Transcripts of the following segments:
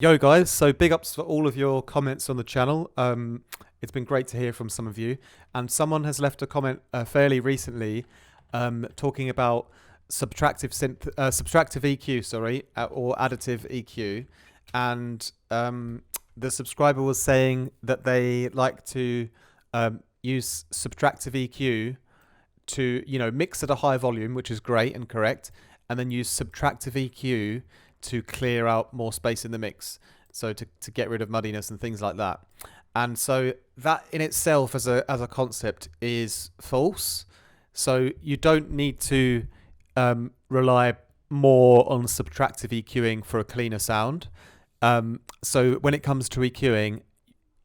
Yo guys, so big ups for all of your comments on the channel. It's been great to hear from some of you, and someone has left a comment fairly recently, talking about subtractive EQ, sorry, or additive EQ, and the subscriber was saying that they like to use subtractive EQ to mix at a high volume, which is great and correct, and then use subtractive EQ to clear out more space in the mix, so to get rid of muddiness and things like that. And so that in itself as a concept is false. So you don't need to rely more on subtractive EQing for a cleaner sound. So when it comes to EQing,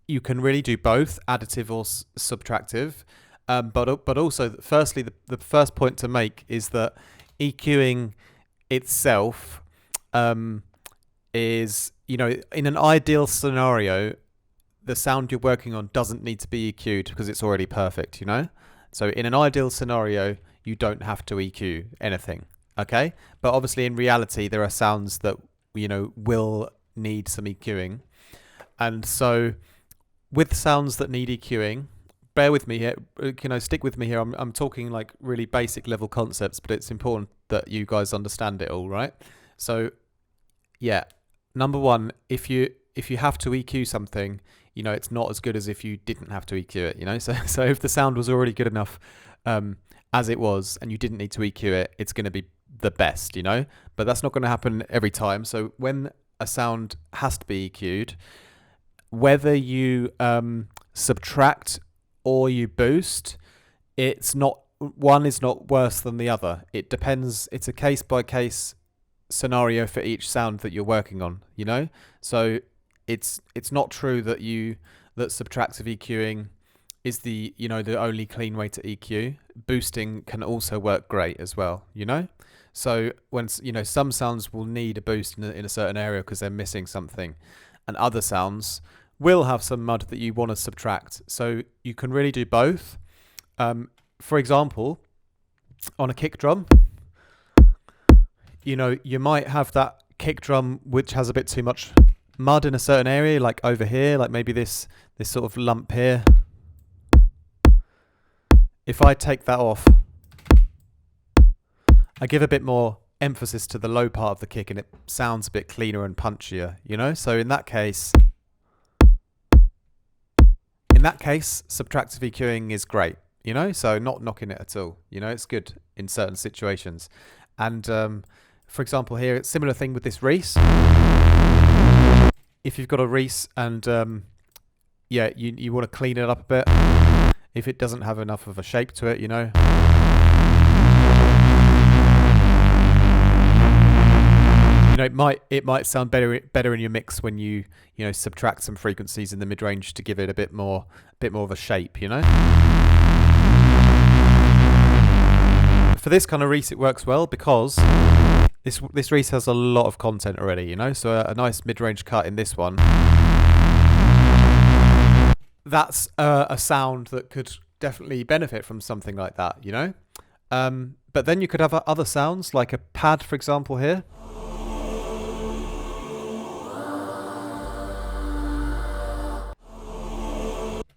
you can really do both additive or subtractive. But also, firstly, the first point to make is that EQing itself is, in an ideal scenario, the sound you're working on doesn't need to be EQ'd because it's already perfect, So in an ideal scenario, you don't have to EQ anything, okay? But obviously in reality, there are sounds that, will need some EQing. And so with sounds that need EQing, bear with me here, stick with me here. I'm talking like really basic level concepts, but it's important that you guys understand it all, right? So yeah, number one, if you have to EQ something, it's not as good as if you didn't have to EQ it, So if the sound was already good enough as it was and you didn't need to EQ it, it's going to be the best, But that's not going to happen every time. So when a sound has to be EQ'd, whether you subtract or you boost, one is not worse than the other. It depends. It's a case by case scenario for each sound that you're working on, So it's not true that subtractive EQing is the only clean way to EQ. Boosting can also work great as well, So when some sounds will need a boost in a certain area because they're missing something, and other sounds will have some mud that you want to subtract. So you can really do both. For example, on a kick drum, you might have that kick drum which has a bit too much mud in a certain area, like over here, like maybe this sort of lump here. If I take that off, I give a bit more emphasis to the low part of the kick and it sounds a bit cleaner and punchier, So in that case, subtractive EQing is great, So not knocking it at all, It's good in certain situations. And for example here, it's a similar thing with this Reese. If you've got a Reese and you want to clean it up a bit, if it doesn't have enough of a shape to it, it might sound better in your mix when you subtract some frequencies in the mid range to give it a bit more of a shape, For this kind of Reese, it works well because this Reese has a lot of content already, So a nice mid range cut in this one. That's a sound that could definitely benefit from something like that, But then you could have other sounds like a pad, for example, here.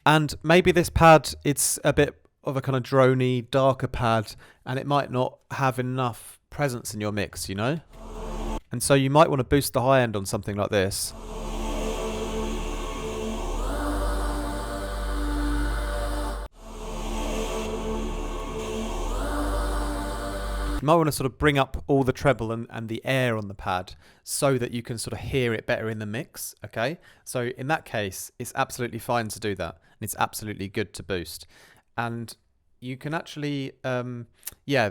And maybe this pad, it's a bit of a kind of droney, darker pad, and it might not have enough presence in your mix, And so you might want to boost the high end on something like this. You might want to sort of bring up all the treble and the air on the pad so that you can sort of hear it better in the mix, okay? So in that case, it's absolutely fine to do that. And it's absolutely good to boost. And you can actually, the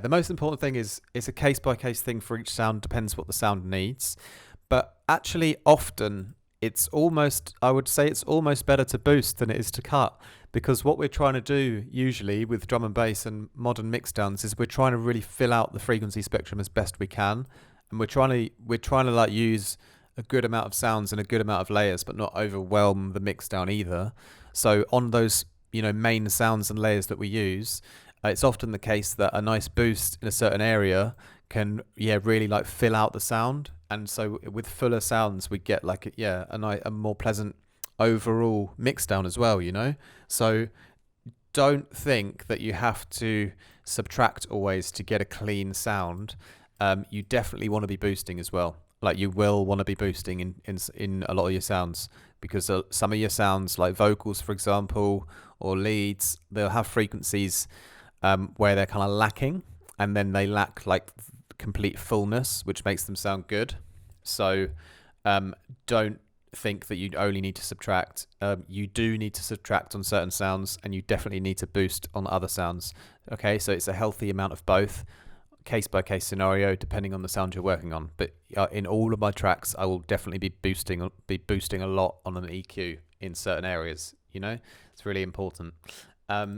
most important thing is it's a case-by-case thing for each sound, depends what the sound needs. But actually often I would say it's almost better to boost than it is to cut, because what we're trying to do usually with drum and bass and modern mixdowns is we're trying to really fill out the frequency spectrum as best we can, and we're trying to like use a good amount of sounds and a good amount of layers, but not overwhelm the mixdown either. So on those main sounds and layers that we use, it's often the case that a nice boost in a certain area can really like fill out the sound And so with fuller sounds, we get like a more pleasant overall mix down as well, you know. So don't think that you have to subtract always to get a clean sound. You definitely want to be boosting as well. Like you will want to be boosting in a lot of your sounds, because some of your sounds, like vocals, for example, or leads, they'll have frequencies where they're kind of lacking, and then they lack like complete fullness, which makes them sound good. So don't think that you only need to subtract. You do need to subtract on certain sounds, and you definitely need to boost on other sounds. Okay, so it's a healthy amount of both, case by case scenario, depending on the sound you're working on. But in all of my tracks, I will definitely be boosting a lot on an EQ in certain areas. You know, it's really important.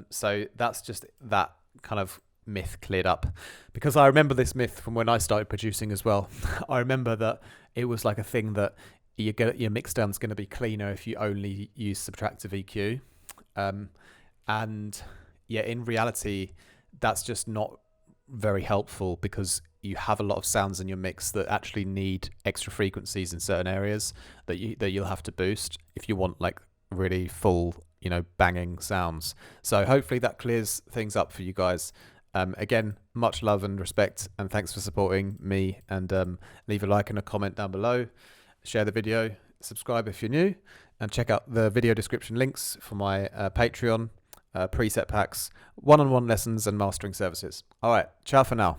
So that's just that kind of myth cleared up, because I remember this myth from when I started producing as well. I remember that it was like a thing that your mix down's going to be cleaner if you only use subtractive EQ, and yeah, in reality, that's just not very helpful, because you have a lot of sounds in your mix that actually need extra frequencies in certain areas that you'll have to boost if you want like really full, you know, banging sounds. So hopefully that clears things up for you guys. Again, much love and respect, and thanks for supporting me. And leave a like and a comment down below. Share the video, subscribe if you're new, and check out the video description links for my Patreon, preset packs, one-on-one lessons, and mastering services. All right, ciao for now.